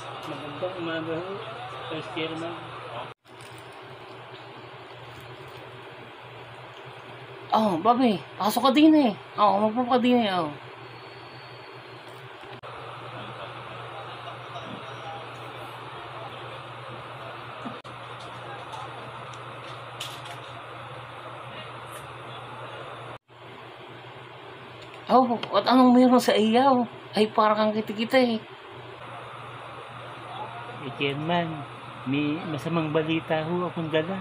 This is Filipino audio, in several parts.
Magandang umaga ho, Vice Chairman. Oh, Bobby, pasok ka din eh. Oh, magpapa ka din eh. Oh. Oh, at anong meron sa iyaw? Ay, parang kang kita-kita eh. Chairman, may masamang balita ho akong dala.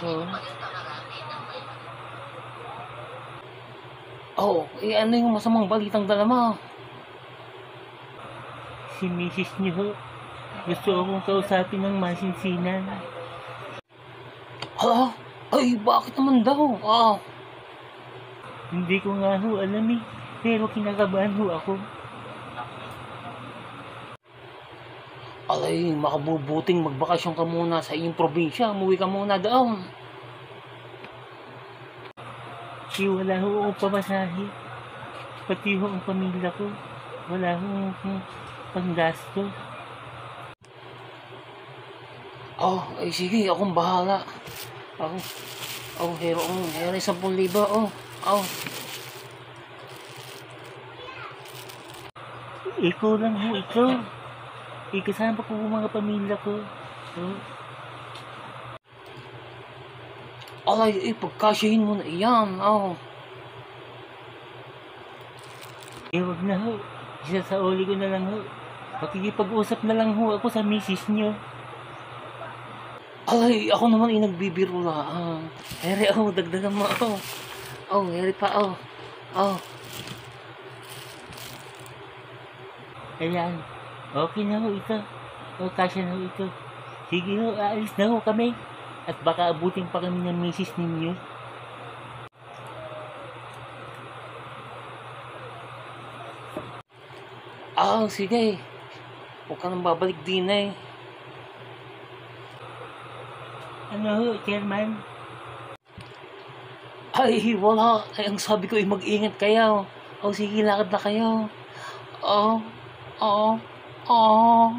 Oh. Oh, eh ano yung masamang balitang dala mo? Si Mrs. niyo ho, gusto akong kausapin ng masinsinan. Ah, ay, bakit naman daw? Ah, Hindi ko nga ho alam eh, pero kinakabahan ho ako. alay, makabubuting magbakasyon ka muna sa iyong probinsya. Umuwi ka muna daw. Wala ho akong pamasahe. Pati ho ang pamilya ko. Wala ho akong panggasto. Oh, ay sige, akong bahala. Oh, oh, hero 10,000. Oh, oh. Ikaw lang ho ito. Ikasama ko ang mga pamilya ko. Oh, Alay, eh, pagkasyahin mo na iyan. Oh. wag na ho. Isa sa uli ko na lang ho. Makikipag-usap na lang ho ako sa misis niyo. Alay, ako naman ay nagbibiro lang. Ere, oh, dagdagan mo. Oh, oh, ere pa. Oh, oh. Ayan. Okay na ho ito. O, kasya na ho ito. Sige ho, aalis na ho kami. At baka abutin pa kami ng misis ninyo. Ah, sige. Huwag ka nang babalik din eh. Ano ho, Chairman? Ay, wala. Ay, ang sabi ko ay mag-ingat kayo. Oh, sige, lakad na kayo. Oh, oh, oh.